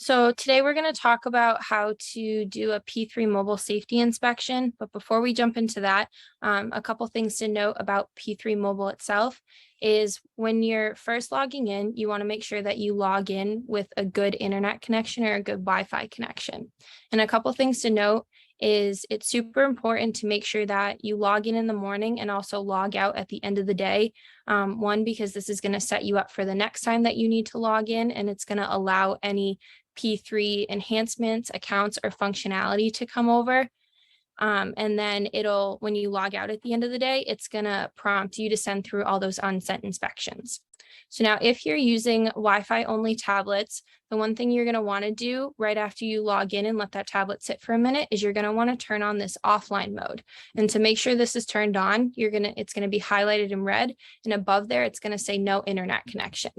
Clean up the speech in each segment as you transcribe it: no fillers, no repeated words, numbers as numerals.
So today we're going to talk about how to do a P3 mobile safety inspection. But before we jump into that, a couple things to note about P3 mobile itself is when you're first logging in, you want to make sure that you log in with a good internet connection or a good Wi-Fi connection. And a couple things to note is it's super important to make sure that you log in the morning and also log out at the end of the day. One, because this is going to set you up for the next time that you need to log in, and it's going to allow any P3 enhancements, accounts, or functionality to come over. And then when you log out at the end of the day, it's going to prompt you to send through all those unsent inspections. So now if you're using Wi-Fi only tablets, the one thing you're going to want to do right after you log in and let that tablet sit for a minute is you're going to want to turn on this offline mode. And to make sure this is turned on, it's going to be highlighted in red, and above there, it's going to say no internet connection.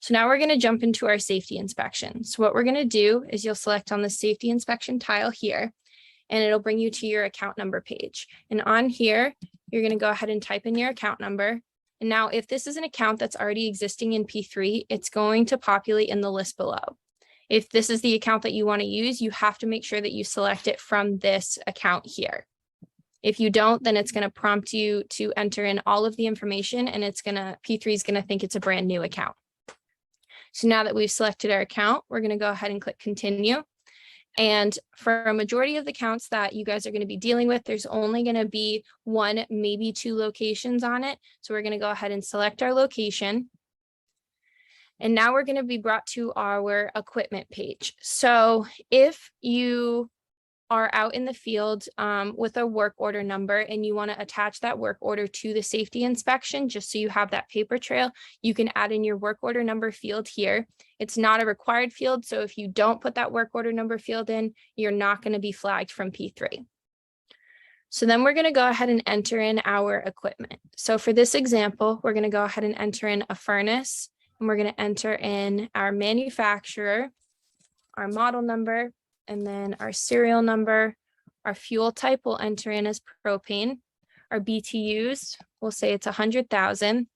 So now we're going to jump into our safety inspection. So what we're going to do is you'll select on the safety inspection tile here, and it'll bring you to your account number page. And on here, you're going to go ahead and type in your account number. And now if this is an account that's already existing in P3, it's going to populate in the list below. If this is the account that you want to use, you have to make sure that you select it from this account here. If you don't, then it's going to prompt you to enter in all of the information, and P3 is going to think it's a brand new account. So now that we've selected our account, we're going to go ahead and click continue. And for a majority of the accounts that you guys are going to be dealing with, there's only going to be one, maybe two locations on it. So we're going to go ahead and select our location. And now we're going to be brought to our equipment page. So if you are out in the field with a work order number and you want to attach that work order to the safety inspection, just so you have that paper trail, you can add in your work order number field here. It's not a required field, so if you don't put that work order number field in, you're not going to be flagged from P3. So then we're going to go ahead and enter in our equipment. So for this example, we're going to go ahead and enter in a furnace, and we're going to enter in our manufacturer, our model number, and then our serial number. Our fuel type we'll enter in as propane. Our BTUs, we'll say it's 100,000.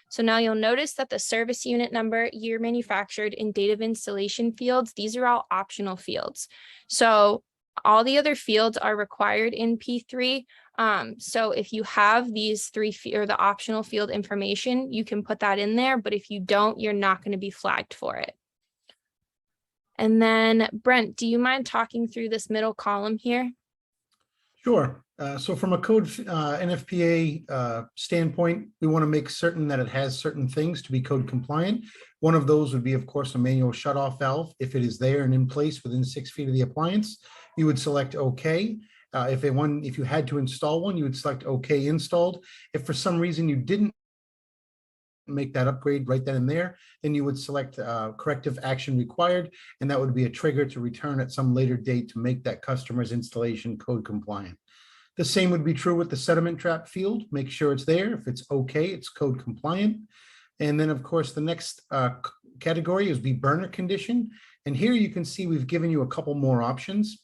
So now you'll notice that the service unit number, year manufactured, and date of installation fields, these are all optional fields. So all the other fields are required in P3. So if you have these three or the optional field information, you can put that in there, but if you don't, you're not going to be flagged for it. And then Brent, do you mind talking through this middle column here? Sure. So from a code NFPA standpoint, we want to make certain that it has certain things to be code compliant. One of those would be, of course, a manual shutoff valve. If it is there and in place within 6 feet of the appliance, you would select OK. If you had to install one, you would select OK installed. If for some reason you didn't make that upgrade right then and there, then you would select corrective action required, and that would be a trigger to return at some later date to make that customer's installation code compliant. The same would be true with the sediment trap field. Make sure it's there. If it's okay, it's code compliant. And then of course the next category is the burner condition, and here you can see we've given you a couple more options.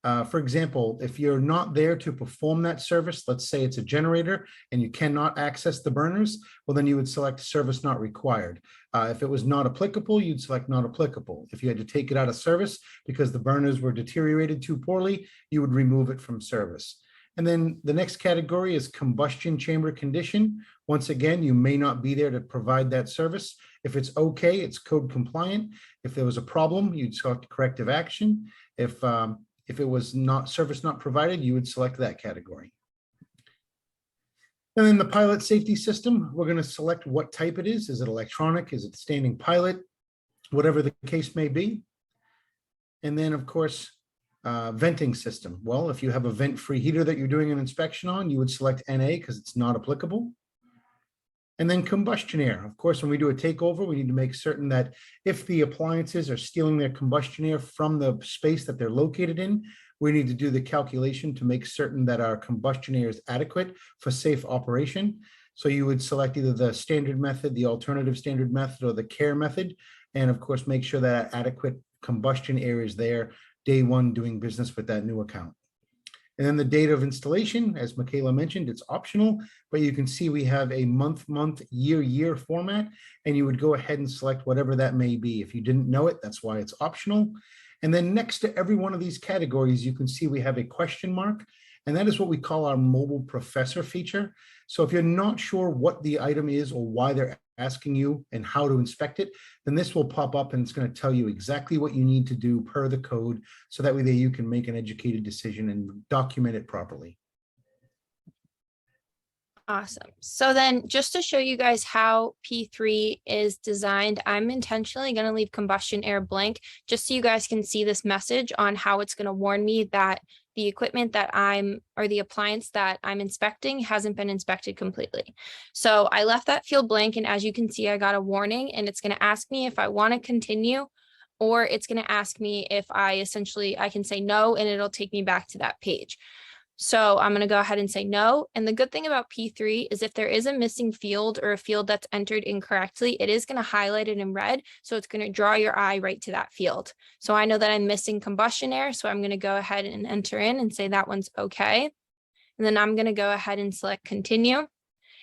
For example, if you're not there to perform that service, let's say it's a generator and you cannot access the burners, well, then you would select service not required. If it was not applicable, you'd select not applicable. If you had to take it out of service because the burners were deteriorated too poorly, you would remove it from service. And then the next category is combustion chamber condition. Once again, you may not be there to provide that service. If it's okay, it's code compliant. If there was a problem, you'd select corrective action. If it was not service not provided, you would select that category. And then the pilot safety system, we're going to select what type it is. Is it electronic? Is it standing pilot? Whatever the case may be. And then, of course, venting system. Well, if you have a vent-free heater that you're doing an inspection on, you would select NA because it's not applicable. And then combustion air. Of course, when we do a takeover, we need to make certain that if the appliances are stealing their combustion air from the space that they're located in, we need to do the calculation to make certain that our combustion air is adequate for safe operation. So you would select either the standard method, the alternative standard method, or the CARE method. And of course, make sure that adequate combustion air is there day one doing business with that new account. And then the date of installation, as Michaela mentioned, it's optional, but you can see we have a month, year format, and you would go ahead and select whatever that may be. If you didn't know it, that's why it's optional. And then next to every one of these categories, you can see we have a question mark, and that is what we call our mobile professor feature. So if you're not sure what the item is or why they're asking you and how to inspect it, then this will pop up and it's going to tell you exactly what you need to do per the code, so that way that you can make an educated decision and document it properly. Awesome. So then just to show you guys how P3 is designed, I'm intentionally going to leave combustion air blank just so you guys can see this message on how it's going to warn me that the equipment that or the appliance that I'm inspecting hasn't been inspected completely. So I left that field blank, and as you can see, I got a warning, and it's going to ask me if I want to continue, or it's going to ask me if I can say no, and it'll take me back to that page. So I'm going to go ahead and say no. And the good thing about P3 is if there is a missing field or a field that's entered incorrectly, it is going to highlight it in red. So it's going to draw your eye right to that field. So I know that I'm missing combustion air. So I'm going to go ahead and enter in and say that one's okay. And then I'm going to go ahead and select continue.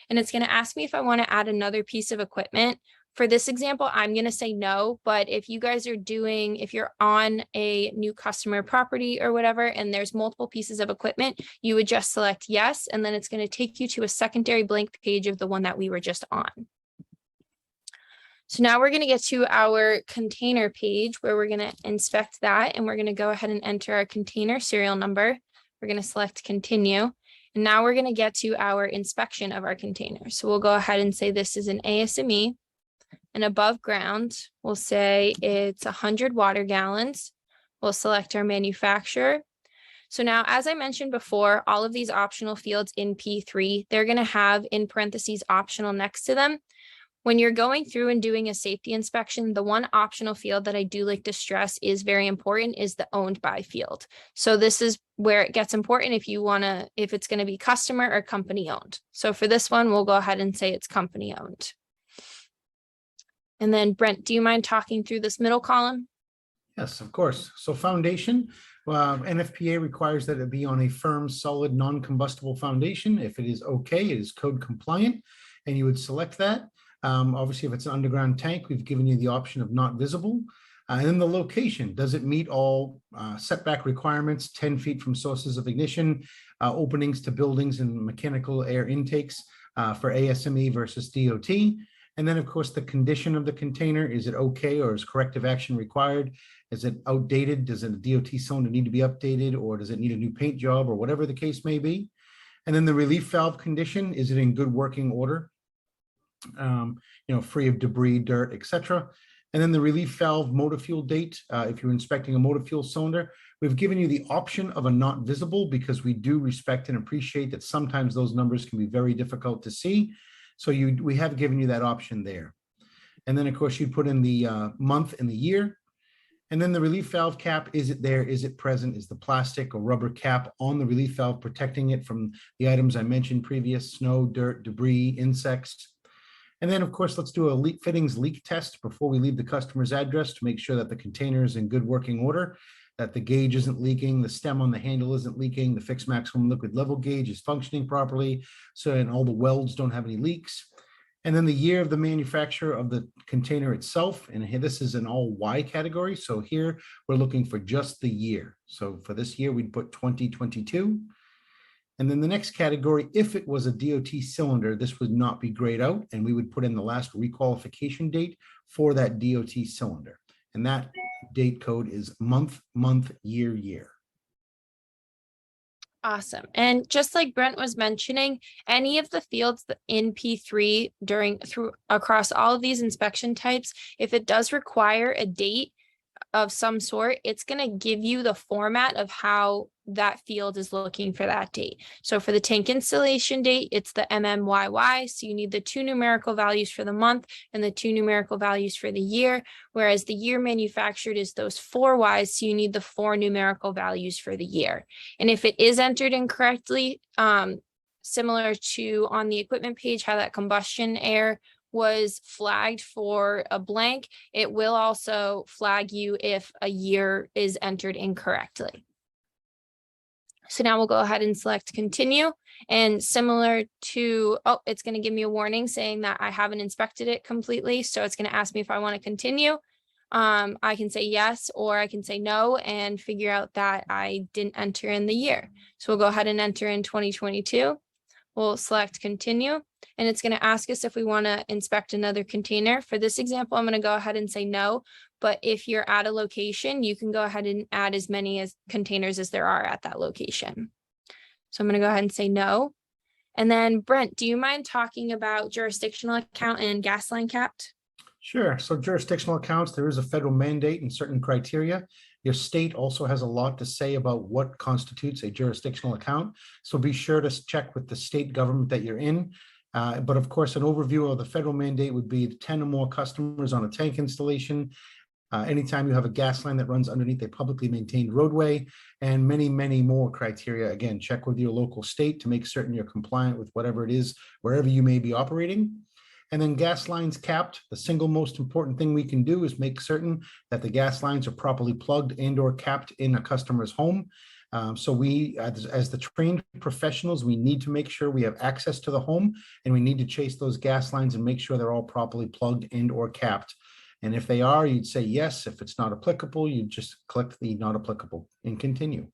And it's going to ask me if I want to add another piece of equipment. For this example, I'm going to say no, but if you guys are if you're on a new customer property or whatever, and there's multiple pieces of equipment, you would just select yes, and then it's going to take you to a secondary blank page of the one that we were just on. So now we're going to get to our container page where we're going to inspect that, and we're going to go ahead and enter our container serial number. We're going to select continue. And now we're going to get to our inspection of our container. So we'll go ahead and say this is an ASME. And above ground, we'll say it's 100 water gallons. We'll select our manufacturer. So now, as I mentioned before, all of these optional fields in P3, they're going to have in parentheses optional next to them. When you're going through and doing a safety inspection, the one optional field that I do like to stress is very important is the owned by field. So this is where it gets important if it's going to be customer or company owned. So for this one, we'll go ahead and say it's company owned. And then Brent, do you mind talking through this middle column? Yes, of course. So foundation, NFPA requires that it be on a firm, solid, non-combustible foundation. If it is okay, it is code compliant, and you would select that. Obviously, if it's an underground tank, we've given you the option of not visible. And then the location, does it meet all setback requirements, 10 feet from sources of ignition, openings to buildings and mechanical air intakes for ASME versus DOT? And then, of course, the condition of the container, is it okay or is corrective action required? Is it outdated? Does a DOT cylinder need to be updated, or does it need a new paint job, or whatever the case may be? And then the relief valve condition, is it in good working order? Free of debris, dirt, etc. And then the relief valve motor fuel date, if you're inspecting a motor fuel cylinder, we've given you the option of a not visible because we do respect and appreciate that sometimes those numbers can be very difficult to see. So we have given you that option there. And then, of course, you'd put in the month and the year. And then the relief valve cap, is it there? Is it present? Is the plastic or rubber cap on the relief valve protecting it from the items I mentioned previous, snow, dirt, debris, insects? And then, of course, let's do a fittings leak test before we leave the customer's address to make sure that the container is in good working order, that the gauge isn't leaking, the stem on the handle isn't leaking, the fixed maximum liquid level gauge is functioning properly, and all the welds don't have any leaks. And then the year of the manufacture of the container itself, and here this is an all Y category. So here we're looking for just the year. So for this year, we'd put 2022. And then the next category, if it was a DOT cylinder, this would not be grayed out, and we would put in the last requalification date for that DOT cylinder. And that date code is month, year. Awesome. And just like Brent was mentioning, any of the fields in P3 across all of these inspection types, if it does require a date of some sort, it's going to give you the format of how that field is looking for that date. So for the tank installation date, it's the MMYY. So you need the 2 numerical values for the month and the 2 numerical values for the year, whereas the year manufactured is those 4 Ys. So you need the 4 numerical values for the year. And if it is entered incorrectly, similar to on the equipment page, how that combustion air was flagged for a blank, it will also flag you if a year is entered incorrectly. So now we'll go ahead and select continue, and similar to, oh, it's going to give me a warning saying that I haven't inspected it completely. So it's going to ask me if I want to continue. I can say yes, or I can say no and figure out that I didn't enter in the year. So we'll go ahead and enter in 2022. We'll select continue, and it's going to ask us if we want to inspect another container. For this example, I'm going to go ahead and say no, but if you're at a location, you can go ahead and add as many as containers as there are at that location. So I'm going to go ahead and say no. And then Brent, do you mind talking about jurisdictional account and gas line capped? Sure. So jurisdictional accounts, there is a federal mandate and certain criteria. Your state also has a lot to say about what constitutes a jurisdictional account. So be sure to check with the state government that you're in. But of course, an overview of the federal mandate would be 10 or more customers on a tank installation. Anytime you have a gas line that runs underneath a publicly maintained roadway, and many, many more criteria. Again, check with your local state to make certain you're compliant with whatever it is, wherever you may be operating. And then gas lines capped. The single most important thing we can do is make certain that the gas lines are properly plugged and or capped in a customer's home. So we, as the trained professionals, we need to make sure we have access to the home, and we need to chase those gas lines and make sure they're all properly plugged and or capped. And if they are, you'd say yes. If it's not applicable, you just click the not applicable and continue.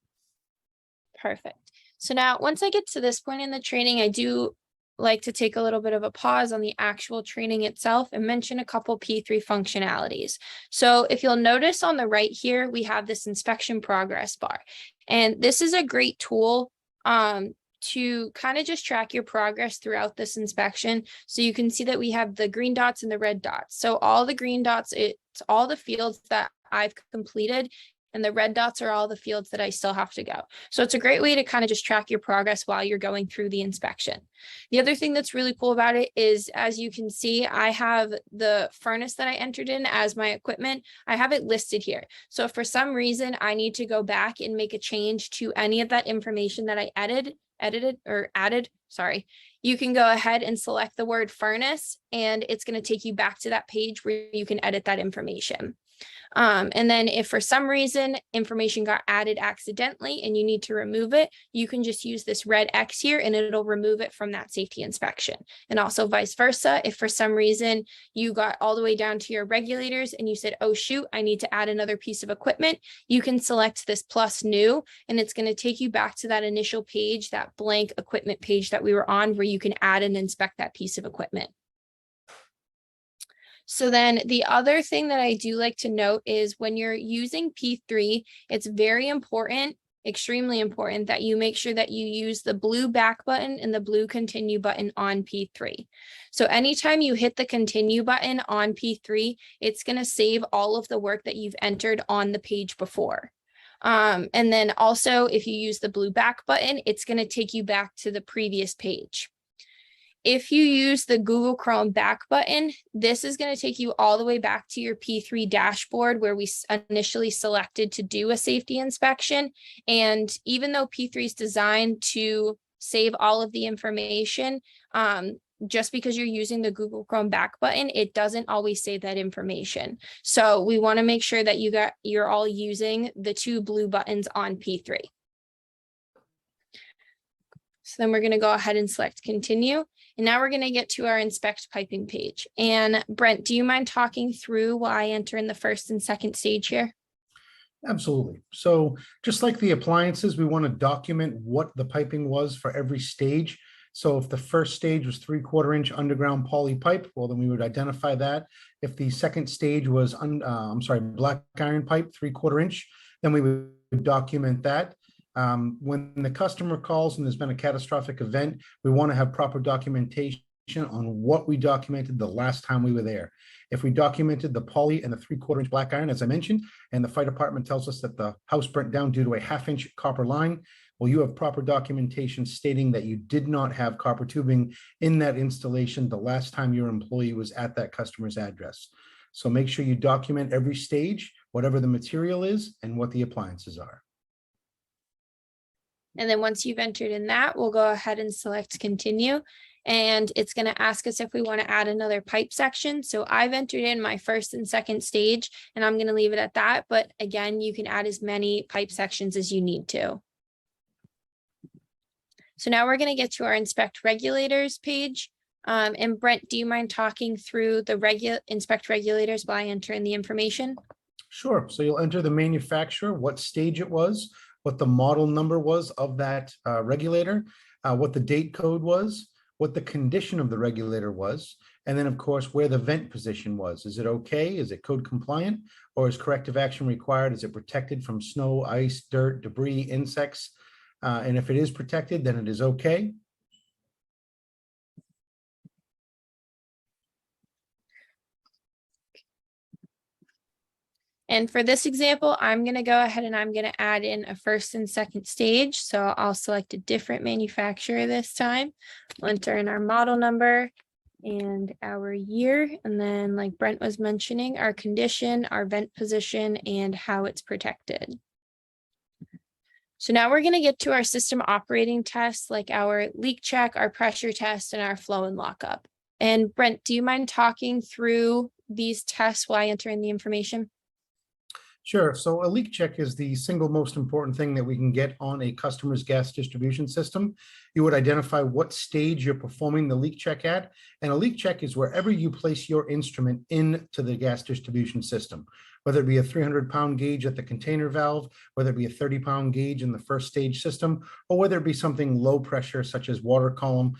Perfect. So now, once I get to this point in the training, I do like to take a little bit of a pause on the actual training itself and mention a couple P3 functionalities. So if you'll notice on the right here, we have this inspection progress bar. And this is a great tool to kind of just track your progress throughout this inspection. So you can see that we have the green dots and the red dots. So all the green dots, it's all the fields that I've completed, and the red dots are all the fields that I still have to go. So it's a great way to kind of just track your progress while you're going through the inspection. The other thing that's really cool about it is, as you can see, I have the furnace that I entered in as my equipment. I have it listed here. So if for some reason I need to go back and make a change to any of that information that I added, sorry, you can go ahead and select the word furnace, and it's going to take you back to that page where you can edit that information. And then if for some reason information got added accidentally and you need to remove it, you can just use this red X here and it'll remove it from that safety inspection. And also vice versa, if for some reason you got all the way down to your regulators and you said, oh shoot, I need to add another piece of equipment, you can select this plus new, and it's going to take you back to that initial page, that blank equipment page that we were on, where you can add and inspect that piece of equipment. So then the other thing that I do like to note is when you're using P3, it's very important, extremely important, that you make sure that you use the blue back button and the blue continue button on P3. So anytime you hit the continue button on P3, it's going to save all of the work that you've entered on the page before. And then also, if you use the blue back button, it's going to take you back to the previous page. If you use the Google Chrome back button, this is going to take you all the way back to your P3 dashboard where we initially selected to do a safety inspection. And even though P3 is designed to save all of the information, just because you're using the Google Chrome back button, it doesn't always save that information. So we want to make sure that you're all using the two blue buttons on P3. So then we're going to go ahead and select continue. And now we're going to get to our inspect piping page. And Brent, do you mind talking through why I enter in the first and second stage here? Absolutely. So just like the appliances, we want to document what the piping was for every stage. So if the first stage was 3/4 inch underground poly pipe, well, then we would identify that. If the second stage was, black iron pipe, 3/4 inch, then we would document that. When the customer calls and there's been a catastrophic event, we want to have proper documentation on what we documented the last time we were there. If we documented the poly and the 3/4 inch black iron, as I mentioned, and the fire department tells us that the house burnt down due to a 1/2 inch copper line, well, you have proper documentation stating that you did not have copper tubing in that installation the last time your employee was at that customer's address. So make sure you document every stage, whatever the material is and what the appliances are. And then once you've entered in that, we'll go ahead and select continue. And it's going to ask us if we want to add another pipe section. So I've entered in my first and second stage, and I'm going to leave it at that. But again, you can add as many pipe sections as you need to. So now we're going to get to our inspect regulators page. And Brent, do you mind talking through the inspect regulators while I enter in the information? Sure. So you'll enter the manufacturer, what stage it was, what the model number was of that regulator, what the date code was, what the condition of the regulator was, and then of course where the vent position was. Is it okay? Is it code compliant? Or is corrective action required? Is it protected from snow, ice, dirt, debris, insects? And if it is protected, then it is okay. And for this example, I'm going to go ahead and I'm going to add in a first and second stage. So I'll select a different manufacturer this time. We'll enter in our model number and our year. And then like Brent was mentioning, our condition, our vent position, and how it's protected. So now we're going to get to our system operating tests, like our leak check, our pressure test, and our flow and lockup. And Brent, do you mind talking through these tests while I enter in the information? Sure. So a leak check is the single most important thing that we can get on a customer's gas distribution system. You would identify what stage you're performing the leak check at. And a leak check is wherever you place your instrument into the gas distribution system, whether it be a 300-pound gauge at the container valve, whether it be a 30-pound gauge in the first stage system, or whether it be something low pressure such as water column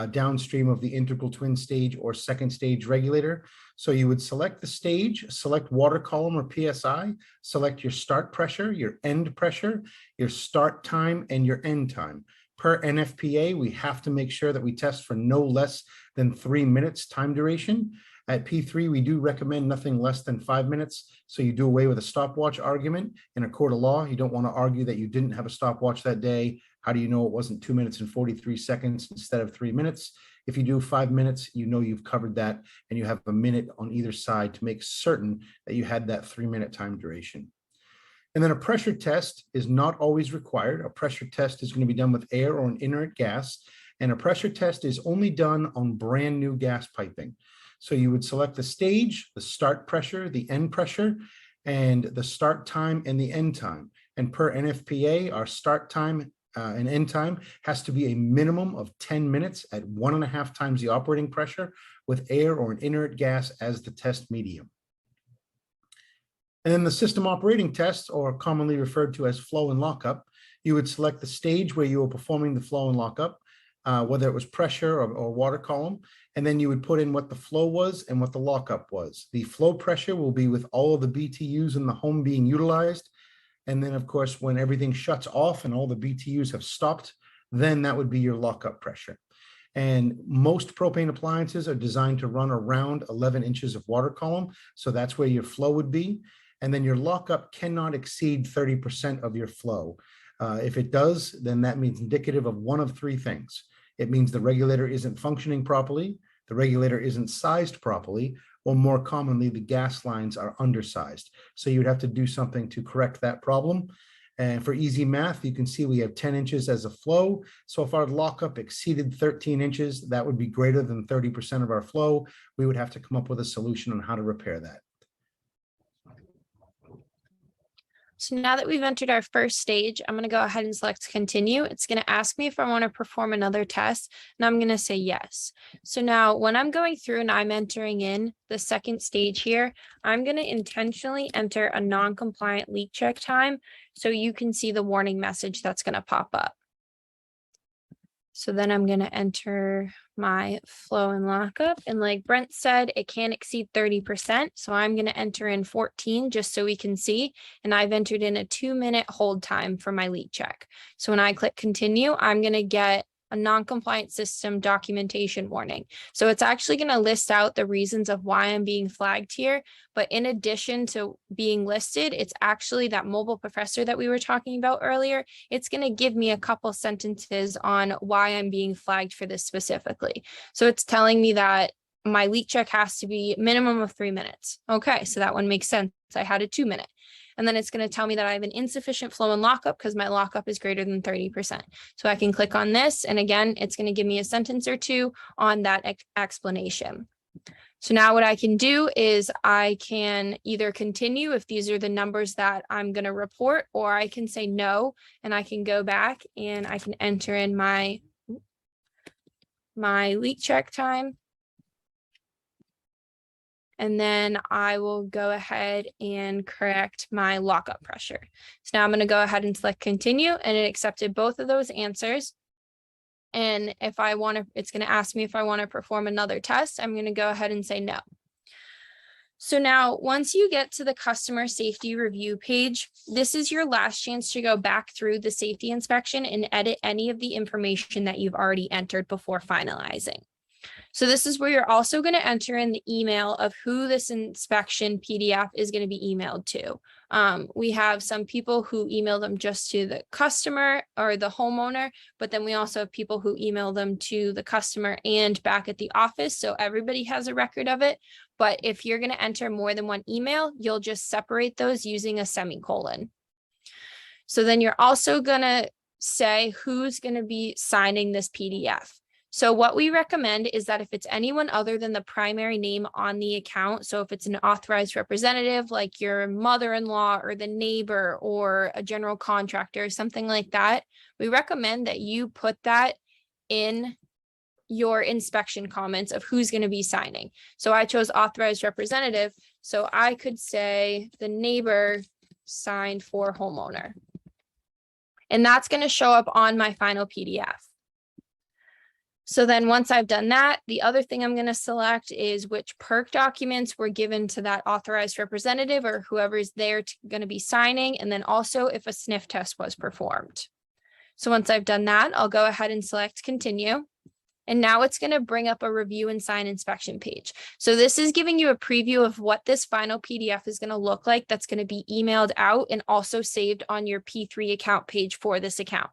downstream of the integral twin stage or second stage regulator. So you would select the stage, select water column or PSI, select your start pressure, your end pressure, your start time, and your end time. Per NFPA, we have to make sure that we test for no less than 3 minutes time duration. At P3, we do recommend nothing less than 5 minutes. So you do away with a stopwatch argument. In a court of law, you don't want to argue that you didn't have a stopwatch that day. How do you know it wasn't 2 minutes and 43 seconds instead of 3 minutes? If you do 5 minutes, you know you've covered that, and you have a minute on either side to make certain that you had that 3-minute time duration. And then a pressure test is not always required. A pressure test is going to be done with air or an inert gas, and a pressure test is only done on brand new gas piping. So you would select the stage, the start pressure, the end pressure, and the start time and the end time. And per NFPA, our start time and end time has to be a minimum of 10 minutes at 1.5 times the operating pressure with air or an inert gas as the test medium. And then the system operating test, or commonly referred to as flow and lockup, you would select the stage where you were performing the flow and lockup, whether it was pressure or water column, and then you would put in what the flow was and what the lockup was. The flow pressure will be with all of the BTUs in the home being utilized. And then, of course, when everything shuts off and all the BTUs have stopped, then that would be your lockup pressure. And most propane appliances are designed to run around 11 inches of water column. So that's where your flow would be. And then your lockup cannot exceed 30% of your flow. If it does, then that means indicative of one of three things. It means the regulator isn't functioning properly, the regulator isn't sized properly, or more commonly, the gas lines are undersized. So you would have to do something to correct that problem. And for easy math, you can see we have 10 inches as a flow. So if our lockup exceeded 13 inches, that would be greater than 30% of our flow. We would have to come up with a solution on how to repair that. So now that we've entered our first stage, I'm going to go ahead and select continue. It's going to ask me if I want to perform another test, and I'm going to say yes. So now when I'm going through and I'm entering in the second stage here, I'm going to intentionally enter a non-compliant leak check time so you can see the warning message that's going to pop up. So then I'm going to enter my flow and lockup. And like Brent said, it can't exceed 30%. So I'm going to enter in 14 just so we can see. And I've entered in a 2-minute hold time for my leak check. So when I click continue, I'm going to get a non-compliant system documentation warning. So it's actually going to list out the reasons of why I'm being flagged here. But in addition to being listed, it's actually that mobile professor that we were talking about earlier. It's going to give me a couple sentences on why I'm being flagged for this specifically. So it's telling me that my leak check has to be minimum of 3 minutes. Okay, so that one makes sense. I had a 2-minute. And then it's going to tell me that I have an insufficient flow and lockup because my lockup is greater than 30%. So I can click on this. And again, it's going to give me a sentence or two on that explanation. So now what I can do is I can either continue if these are the numbers that I'm going to report, or I can say no, and I can go back and I can enter in my my leak check time. And then I will go ahead and correct my lockup pressure. So now I'm going to go ahead and select continue, and it accepted both of those answers. And if I want to, it's going to ask me if I want to perform another test. I'm going to go ahead and say no. So now once you get to the customer safety review page, this is your last chance to go back through the safety inspection and edit any of the information that you've already entered before finalizing. So this is where you're also going to enter in the email of who this inspection PDF is going to be emailed to. We have some people who email them just to the customer or the homeowner, but then we also have people who email them to the customer and back at the office. So everybody has a record of it. But if you're going to enter more than one email, you'll just separate those using a semicolon. So then you're also going to say who's going to be signing this PDF. So what we recommend is that if it's anyone other than the primary name on the account, so if it's an authorized representative like your mother-in-law or the neighbor or a general contractor, something like that, we recommend that you put that in your inspection comments of who's going to be signing. So I chose authorized representative, so I could say the neighbor signed for homeowner. And that's going to show up on my final PDF. So then once I've done that, the other thing I'm going to select is which perk documents were given to that authorized representative or whoever's there going to be signing, and then also if a sniff test was performed. So once I've done that, I'll go ahead and select continue. And now it's going to bring up a review and sign inspection page. So this is giving you a preview of what this final PDF is going to look like that's going to be emailed out and also saved on your P3 account page for this account.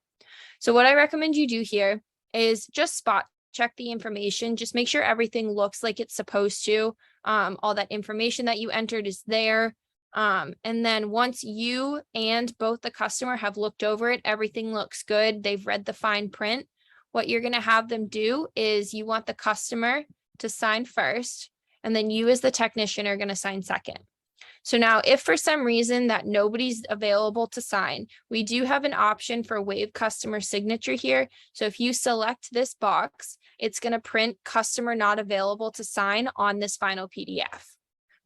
So what I recommend you do here is just spot check the information. Just make sure everything looks like it's supposed to. All that information that you entered is there. And then once you and both the customer have looked over it, everything looks good. They've read the fine print. What you're going to have them do is you want the customer to sign first, and then you as the technician are going to sign second. So now if for some reason that nobody's available to sign, we do have an option for waive customer signature here. So if you select this box, it's going to print customer not available to sign on this final PDF.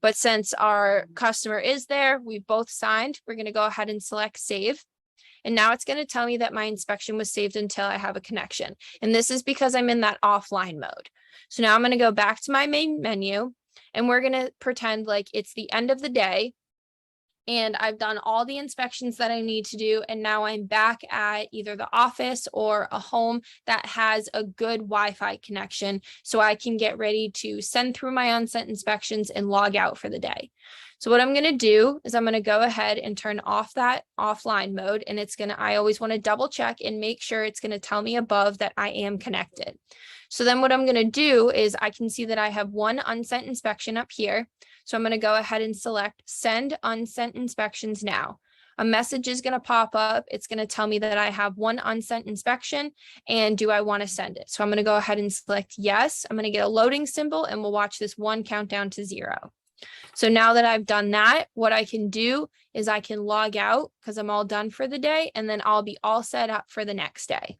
But since our customer is there, we've both signed, we're going to go ahead and select save. And now it's going to tell me that my inspection was saved until I have a connection. And this is because I'm in that offline mode. So now I'm going to go back to my main menu, and we're going to pretend like it's the end of the day and I've done all the inspections that I need to do. And now I'm back at either the office or a home that has a good Wi-Fi connection, so I can get ready to send through my on-site inspections and log out for the day. So what I'm going to do is I'm going to go ahead and turn off that offline mode, and I always want to double check and make sure it's going to tell me above that I am connected. So then what I'm going to do is I can see that I have one unsent inspection up here. So I'm going to go ahead and select send unsent inspections now. A message is going to pop up. It's going to tell me that I have one unsent inspection and do I want to send it? So I'm going to go ahead and select yes. I'm going to get a loading symbol and we'll watch this one count down to 0. So now that I've done that, what I can do is I can log out because I'm all done for the day, and then I'll be all set up for the next day.